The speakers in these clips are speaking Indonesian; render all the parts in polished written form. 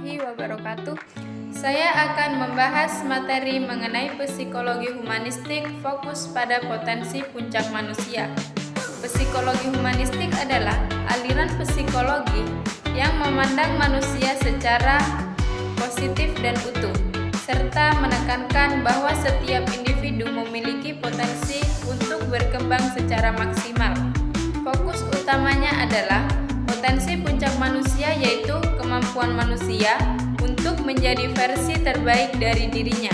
warahmatullahi wabarakatuh. Saya akan membahas materi mengenai psikologi humanistik fokus pada potensi puncak manusia. Psikologi humanistik adalah aliran psikologi yang memandang manusia secara positif dan utuh, serta menekankan bahwa setiap individu memiliki potensi untuk berkembang secara maksimal. Fokus utamanya adalah potensi puncak manusia, yaitu kemampuan manusia untuk menjadi versi terbaik dari dirinya.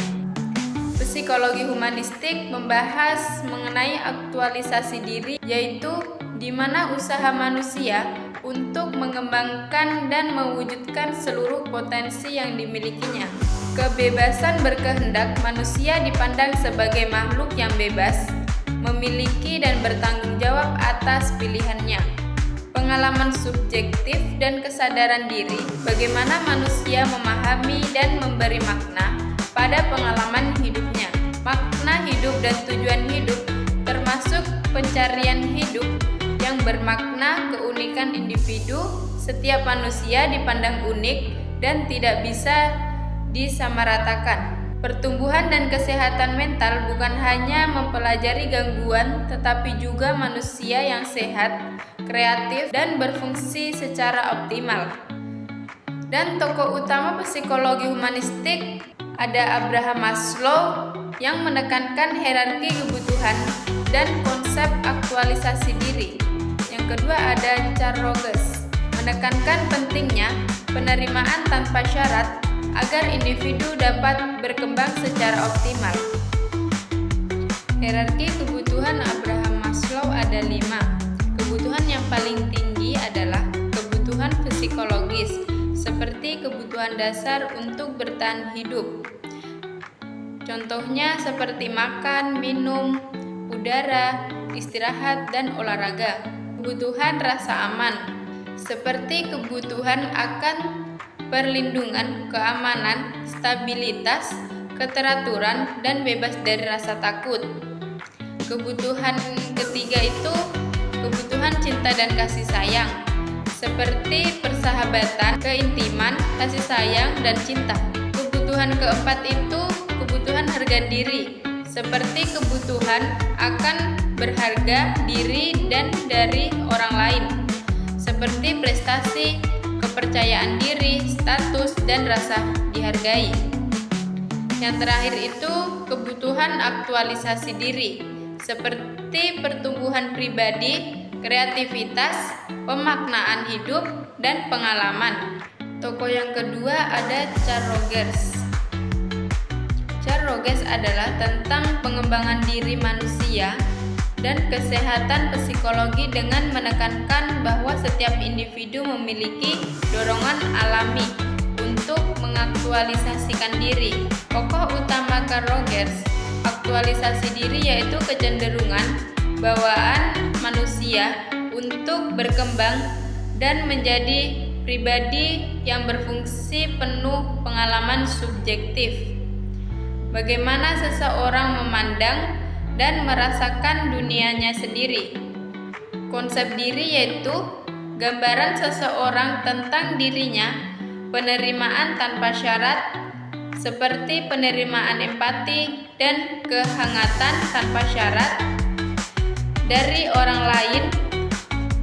Psikologi humanistik membahas mengenai aktualisasi diri, yaitu di mana usaha manusia untuk mengembangkan dan mewujudkan seluruh potensi yang dimilikinya. Kebebasan berkehendak manusia dipandang sebagai makhluk yang bebas, memiliki dan bertanggung jawab atas pilihannya. Pengalaman subjektif dan kesadaran diri, bagaimana manusia memahami dan memberi makna pada pengalaman hidupnya. Makna hidup dan tujuan hidup termasuk pencarian hidup yang bermakna. Keunikan individu, setiap manusia dipandang unik dan tidak bisa disamaratakan. Pertumbuhan dan kesehatan mental bukan hanya mempelajari gangguan, tetapi juga manusia yang sehat, kreatif, dan berfungsi secara optimal. Dan tokoh utama psikologi humanistik ada Abraham Maslow yang menekankan hierarki kebutuhan dan konsep aktualisasi diri. Yang kedua ada Carl Rogers, menekankan pentingnya penerimaan tanpa syarat agar individu dapat berkembang secara optimal. Hierarki kebutuhan Abraham Maslow ada 5. Kebutuhan yang paling tinggi adalah kebutuhan psikologis, seperti kebutuhan dasar untuk bertahan hidup. Contohnya seperti makan, minum, udara, istirahat, dan olahraga. Kebutuhan rasa aman, seperti kebutuhan akan perlindungan, keamanan, stabilitas, keteraturan, dan bebas dari rasa takut. Kebutuhan ketiga itu kebutuhan cinta dan kasih sayang, seperti persahabatan, keintiman, kasih sayang, dan cinta. Kebutuhan keempat itu kebutuhan harga diri, seperti kebutuhan akan berharga diri dan dari orang lain, seperti prestasi, kepercayaan diri, status, dan rasa dihargai. Yang terakhir itu kebutuhan aktualisasi diri, seperti pertumbuhan pribadi, kreativitas, pemaknaan hidup, dan pengalaman. Tokoh yang kedua ada Carl Rogers. Carl Rogers adalah tentang pengembangan diri manusia dan kesehatan psikologi dengan menekankan bahwa setiap individu memiliki dorongan alami untuk mengaktualisasikan diri. Pokok utama Carl Rogers aktualisasi diri yaitu kecenderungan bawaan manusia untuk berkembang dan menjadi pribadi yang berfungsi penuh pengalaman subjektif. Bagaimana seseorang memandang dan merasakan dunianya sendiri. Konsep diri yaitu gambaran seseorang tentang dirinya, penerimaan tanpa syarat, seperti penerimaan empati dan kehangatan tanpa syarat dari orang lain,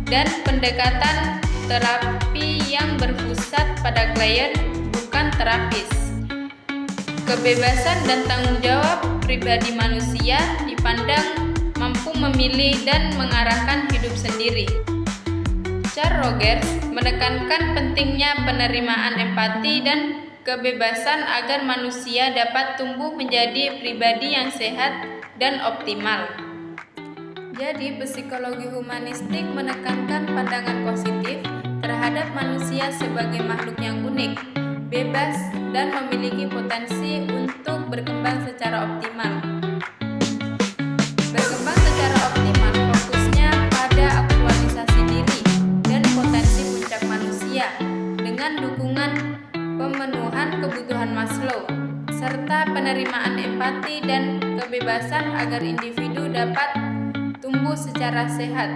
dan pendekatan terapi yang berpusat pada klien, bukan terapis. Kebebasan dan tanggung jawab pribadi manusia dipandang mampu memilih dan mengarahkan hidup sendiri. Carl Rogers menekankan pentingnya penerimaan empati dan kebebasan agar manusia dapat tumbuh menjadi pribadi yang sehat dan optimal. Jadi, psikologi humanistik menekankan pandangan positif terhadap manusia sebagai makhluk yang unik, bebas, dan memiliki potensi untuk berkembang secara optimal. Berkembang secara optimal fokusnya pada aktualisasi diri dan potensi puncak manusia dengan dukungan pemenuhan kebutuhan Maslow, serta penerimaan empati dan kebebasan agar individu dapat tumbuh secara sehat.